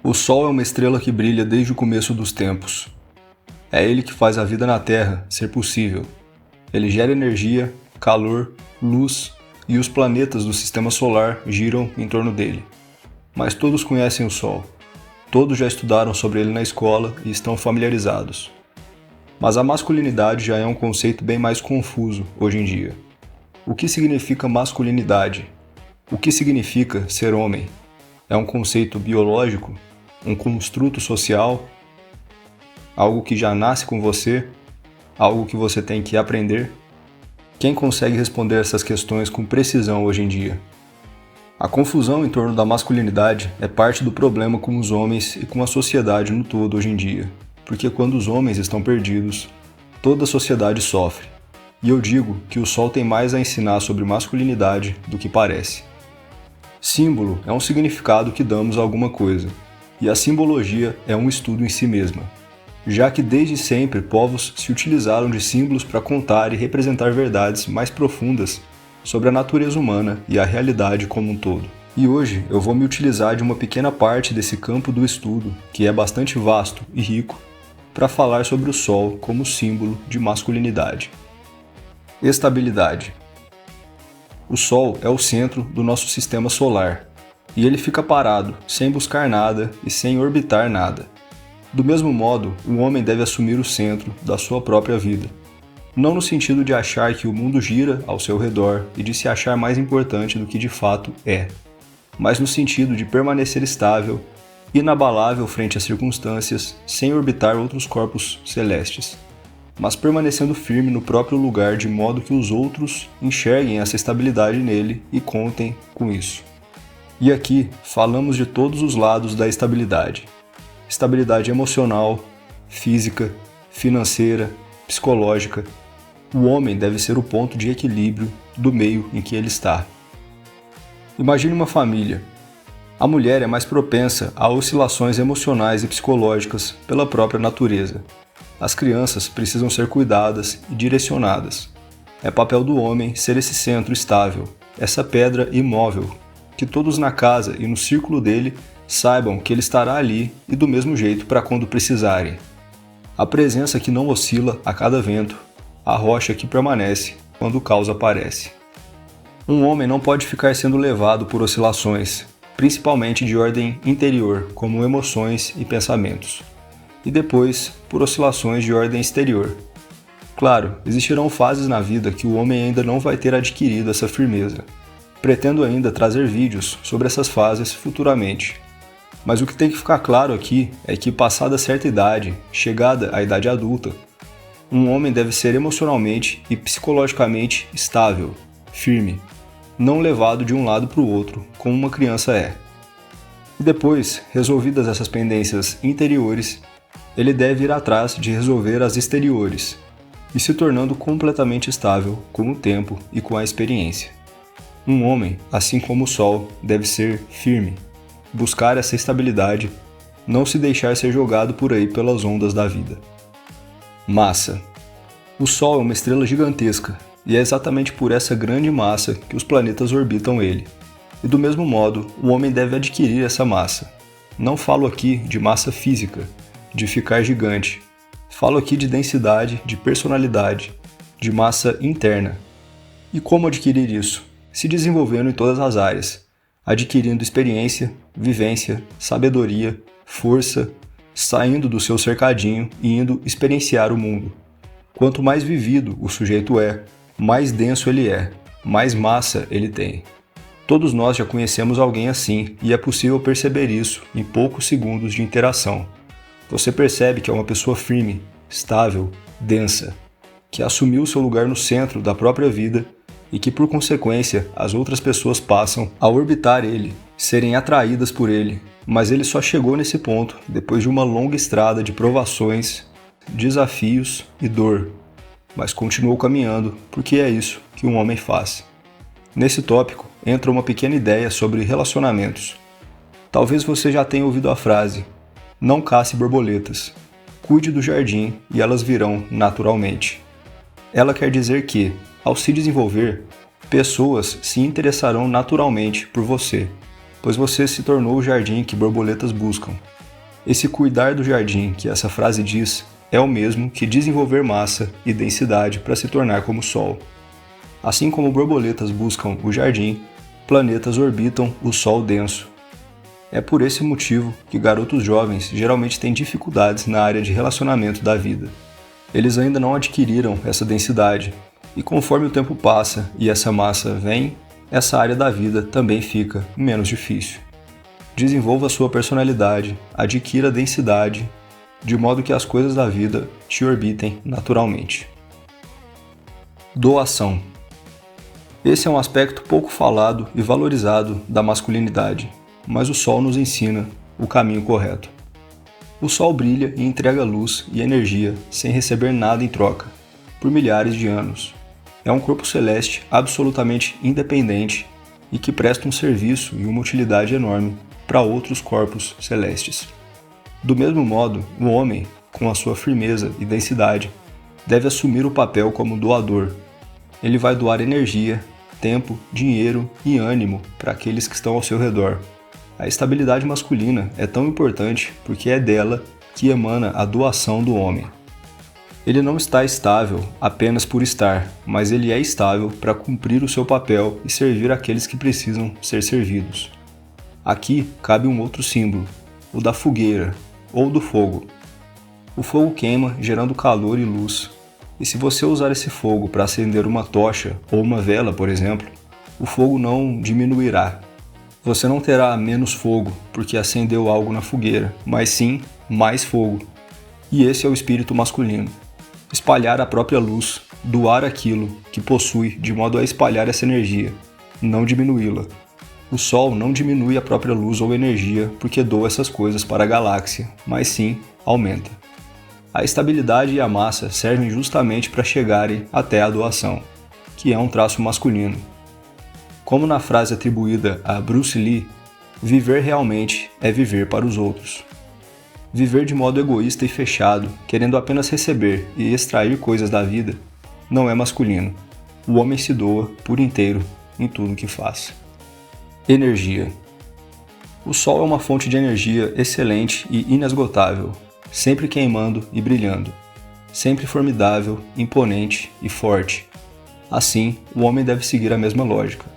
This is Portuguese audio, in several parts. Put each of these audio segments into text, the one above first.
O Sol é uma estrela que brilha desde o começo dos tempos. É ele que faz a vida na Terra ser possível. Ele gera energia, calor, luz e os planetas do Sistema Solar giram em torno dele. Mas todos conhecem o Sol. Todos já estudaram sobre ele na escola e estão familiarizados. Mas a masculinidade já é um conceito bem mais confuso hoje em dia. O que significa masculinidade? O que significa ser homem? É um conceito biológico? Um construto social? Algo que já nasce com você? Algo que você tem que aprender? Quem consegue responder essas questões com precisão hoje em dia? A confusão em torno da masculinidade é parte do problema com os homens e com a sociedade no todo hoje em dia, porque quando os homens estão perdidos, toda a sociedade sofre. E eu digo que o Sol tem mais a ensinar sobre masculinidade do que parece. Símbolo é um significado que damos a alguma coisa, e a simbologia é um estudo em si mesma, já que desde sempre povos se utilizaram de símbolos para contar e representar verdades mais profundas sobre a natureza humana e a realidade como um todo. E hoje eu vou me utilizar de uma pequena parte desse campo do estudo, que é bastante vasto e rico, para falar sobre o Sol como símbolo de masculinidade. Estabilidade. O Sol é o centro do nosso sistema solar, e ele fica parado, sem buscar nada e sem orbitar nada. Do mesmo modo, o homem deve assumir o centro da sua própria vida. Não no sentido de achar que o mundo gira ao seu redor e de se achar mais importante do que de fato é, mas no sentido de permanecer estável, inabalável frente às circunstâncias, sem orbitar outros corpos celestes, mas permanecendo firme no próprio lugar de modo que os outros enxerguem essa estabilidade nele e contem com isso. E aqui falamos de todos os lados da estabilidade. Estabilidade emocional, física, financeira, psicológica. O homem deve ser o ponto de equilíbrio do meio em que ele está. Imagine uma família. A mulher é mais propensa a oscilações emocionais e psicológicas pela própria natureza. As crianças precisam ser cuidadas e direcionadas. É papel do homem ser esse centro estável, essa pedra imóvel, que todos na casa e no círculo dele saibam que ele estará ali e do mesmo jeito para quando precisarem. A presença que não oscila a cada vento, a rocha que permanece quando o caos aparece. Um homem não pode ficar sendo levado por oscilações, principalmente de ordem interior, como emoções e pensamentos, e depois por oscilações de ordem exterior. Claro, existirão fases na vida que o homem ainda não vai ter adquirido essa firmeza. Pretendo ainda trazer vídeos sobre essas fases futuramente. Mas o que tem que ficar claro aqui é que, passada certa idade, chegada à idade adulta, um homem deve ser emocionalmente e psicologicamente estável, firme, não levado de um lado para o outro, como uma criança é. E depois, resolvidas essas pendências interiores, ele deve ir atrás de resolver as exteriores, e se tornando completamente estável com o tempo e com a experiência. Um homem, assim como o Sol, deve ser firme, buscar essa estabilidade, não se deixar ser jogado por aí pelas ondas da vida. Massa. O Sol é uma estrela gigantesca, e é exatamente por essa grande massa que os planetas orbitam ele. E do mesmo modo, o homem deve adquirir essa massa. Não falo aqui de massa física, de ficar gigante. Falo aqui de densidade, de personalidade, de massa interna. E como adquirir isso? Se desenvolvendo em todas as áreas, adquirindo experiência, vivência, sabedoria, força, saindo do seu cercadinho e indo experienciar o mundo. Quanto mais vivido o sujeito é, mais denso ele é, mais massa ele tem. Todos nós já conhecemos alguém assim e é possível perceber isso em poucos segundos de interação. Você percebe que é uma pessoa firme, estável, densa, que assumiu seu lugar no centro da própria vida e que, por consequência, as outras pessoas passam a orbitar ele, serem atraídas por ele, mas ele só chegou nesse ponto depois de uma longa estrada de provações, desafios e dor, mas continuou caminhando porque é isso que um homem faz. Nesse tópico entra uma pequena ideia sobre relacionamentos. Talvez você já tenha ouvido a frase: não cace borboletas, cuide do jardim e elas virão naturalmente. Ela quer dizer que, ao se desenvolver, pessoas se interessarão naturalmente por você, pois você se tornou o jardim que borboletas buscam. Esse cuidar do jardim que essa frase diz é o mesmo que desenvolver massa e densidade para se tornar como o Sol. Assim como borboletas buscam o jardim, planetas orbitam o Sol denso. É por esse motivo que garotos jovens geralmente têm dificuldades na área de relacionamento da vida. Eles ainda não adquiriram essa densidade, e conforme o tempo passa e essa massa vem, essa área da vida também fica menos difícil. Desenvolva sua personalidade, adquira densidade, de modo que as coisas da vida te orbitem naturalmente. Doação. Esse é um aspecto pouco falado e valorizado da masculinidade, mas o Sol nos ensina o caminho correto. O Sol brilha e entrega luz e energia sem receber nada em troca, por milhares de anos. É um corpo celeste absolutamente independente e que presta um serviço e uma utilidade enorme para outros corpos celestes. Do mesmo modo, o homem, com a sua firmeza e densidade, deve assumir o papel como doador. Ele vai doar energia, tempo, dinheiro e ânimo para aqueles que estão ao seu redor. A estabilidade masculina é tão importante porque é dela que emana a doação do homem. Ele não está estável apenas por estar, mas ele é estável para cumprir o seu papel e servir aqueles que precisam ser servidos. Aqui cabe um outro símbolo, o da fogueira, ou do fogo. O fogo queima, gerando calor e luz. E se você usar esse fogo para acender uma tocha ou uma vela, por exemplo, o fogo não diminuirá. Você não terá menos fogo porque acendeu algo na fogueira, mas sim mais fogo. E esse é o espírito masculino. Espalhar a própria luz, doar aquilo que possui de modo a espalhar essa energia, não diminuí-la. O Sol não diminui a própria luz ou energia porque doa essas coisas para a galáxia, mas sim aumenta. A estabilidade e a massa servem justamente para chegarem até a doação, que é um traço masculino. Como na frase atribuída a Bruce Lee, viver realmente é viver para os outros. Viver de modo egoísta e fechado, querendo apenas receber e extrair coisas da vida, não é masculino. O homem se doa por inteiro em tudo que faz. Energia. O Sol é uma fonte de energia excelente e inesgotável, sempre queimando e brilhando, sempre formidável, imponente e forte. Assim, o homem deve seguir a mesma lógica.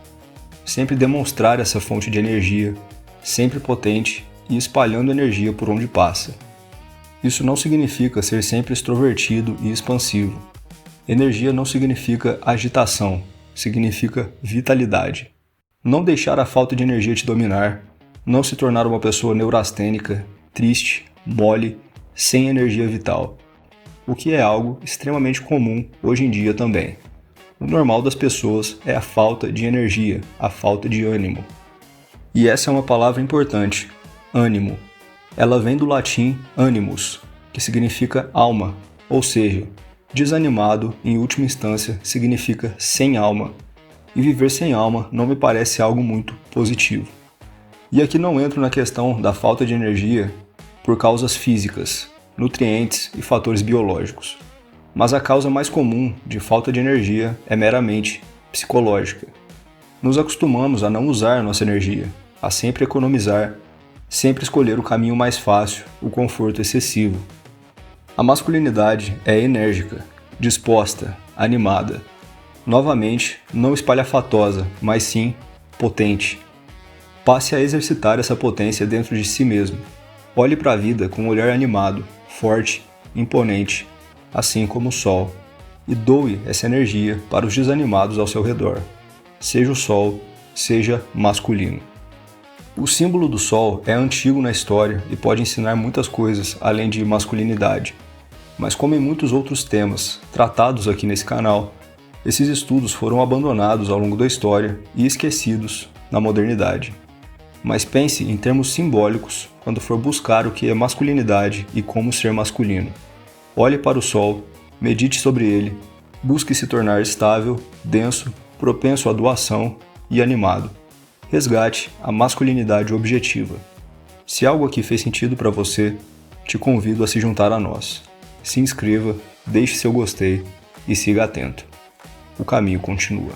Sempre demonstrar essa fonte de energia, sempre potente e espalhando energia por onde passa. Isso não significa ser sempre extrovertido e expansivo. Energia não significa agitação, significa vitalidade. Não deixar a falta de energia te dominar, não se tornar uma pessoa neurastênica, triste, mole, sem energia vital. O que é algo extremamente comum hoje em dia também. O normal das pessoas é a falta de energia, a falta de ânimo. E essa é uma palavra importante, ânimo. Ela vem do latim animus, que significa alma, ou seja, desanimado, em última instância, significa sem alma. E viver sem alma não me parece algo muito positivo. E aqui não entro na questão da falta de energia por causas físicas, nutrientes e fatores biológicos. Mas a causa mais comum de falta de energia é meramente psicológica. Nos acostumamos a não usar nossa energia, a sempre economizar, sempre escolher o caminho mais fácil, o conforto excessivo. A masculinidade é enérgica, disposta, animada. Novamente, não espalhafatosa, mas sim potente. Passe a exercitar essa potência dentro de si mesmo. Olhe para a vida com um olhar animado, forte, imponente, assim como o Sol, e doe essa energia para os desanimados ao seu redor. Seja o Sol, seja masculino. O símbolo do Sol é antigo na história e pode ensinar muitas coisas além de masculinidade. Mas como em muitos outros temas tratados aqui nesse canal, esses estudos foram abandonados ao longo da história e esquecidos na modernidade. Mas pense em termos simbólicos quando for buscar o que é masculinidade e como ser masculino. Olhe para o Sol, medite sobre ele, busque se tornar estável, denso, propenso à doação e animado. Resgate a masculinidade objetiva. Se algo aqui fez sentido para você, te convido a se juntar a nós. Se inscreva, deixe seu gostei e siga atento. O caminho continua.